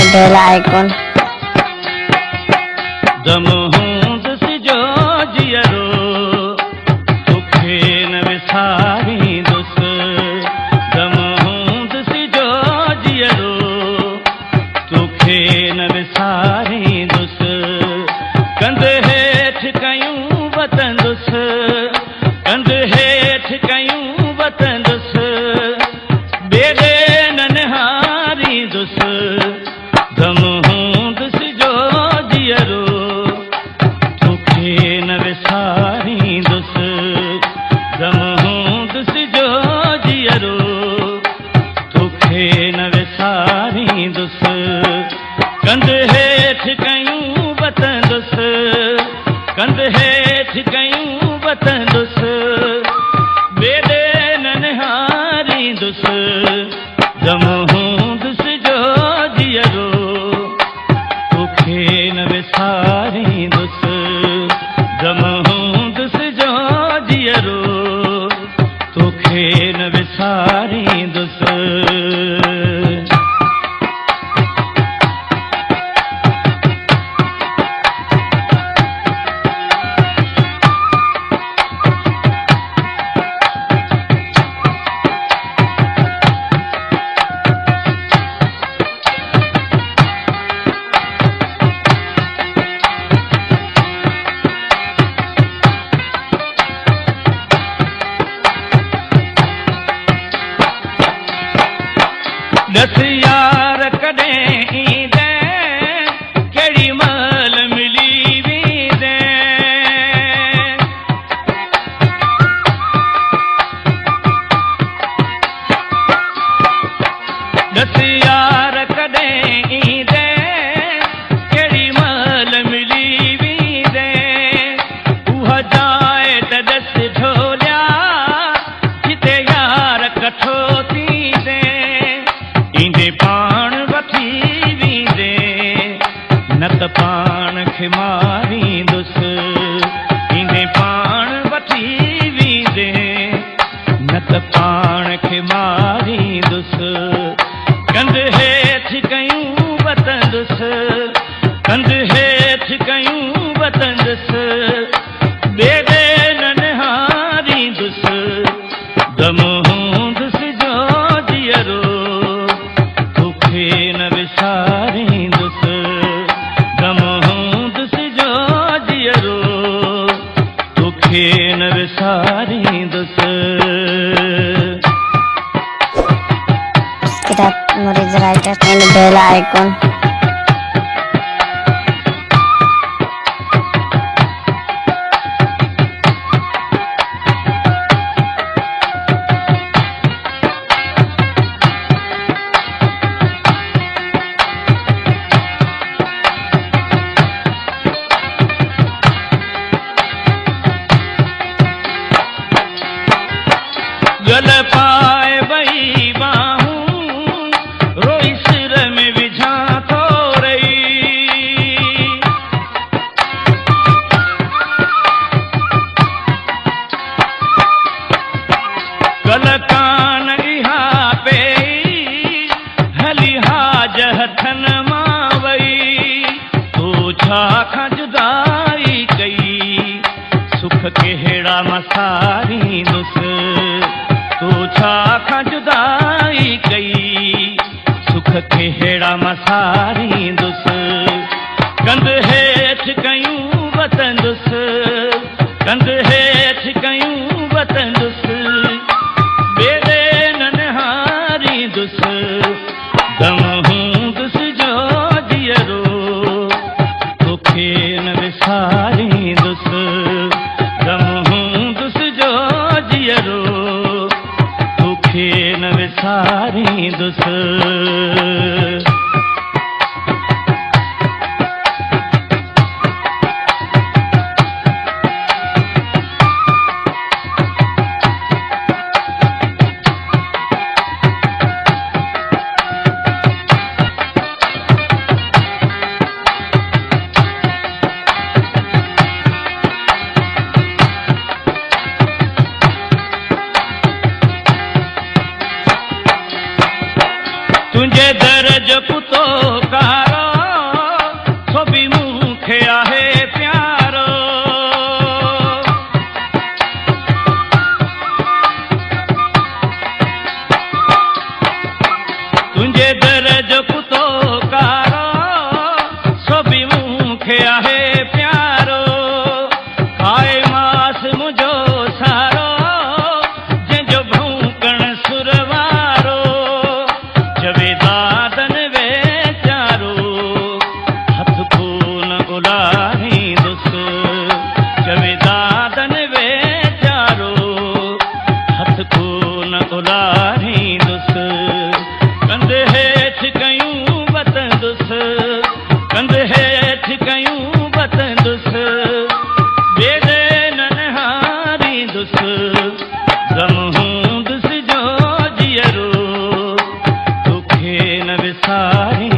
and bell icon. दम हूंद सिजो जियरो तोखे न विसारींदुस। दम हूंद सिजो जियरो तोखे न विसारींदुस। कंध हेठि कयूं वतंदुस, कंध हेठि कयूं वतंदुस। बेड़े न निहारींदुस। दम हूंद सिजो जियरो तोखे न विसारींदुस। दम हूंद सिजो जियरो तोखे न विसारींदुस। कंध हेठि कयूं वतंदुस, कंध हेठि कयूं वतंदुस। बेड़े न निहारींदुस। दम हूंद सिजो जियरो तोखे न विसारींदुस। दम हूंद सिजो जियरो तोखे न विसारींदुस। दस यार कॾहिं ईंदे, कहिड़ी महिल मिली वेंदे। दस यार कॾहिं ईंदे, कहिड़ी महिल मिली वेंदे। उहा जाइ त दस ढोलिया जिते यार कठो थींदे। ईंदे पाण वठी वेंदे, न त पाण खे मारींदुस। ईंदे पाण वठी वेंदे, न त पाण खे मारींदुस। कंध हेठि कयूं वतंदुस, कंध हेठि कयूं वतंदुस। बेड़े न निहारींदुस। दम हूंद सिजो जियरो तोखे न विसारींदुस। दम हूंद सिजो जियरो तोखे न विसारींदुस। Subscribe Muriz Writer and bell icon. गल पाए बई बाहूं रोई सिर में विझां थो रही। गल कान इहा पई हली हाज हथन मां वई। तो छा खां जुदाई कई सुख कहिड़ा मसारींदुस। तो छा खां जुदाई कई सुख कहिड़ा मसारींदुस। कंध हेठि कयूं वतंदुस, कंध हेठि कयूं वतंदुस। बेड़े न निहारींदुस। दम हूंद सिजो जियरो तोखे न विसारींदुस। दम हूंद सिजो जियरो तोखे न विसारींदुस। तुझे दर जो यारी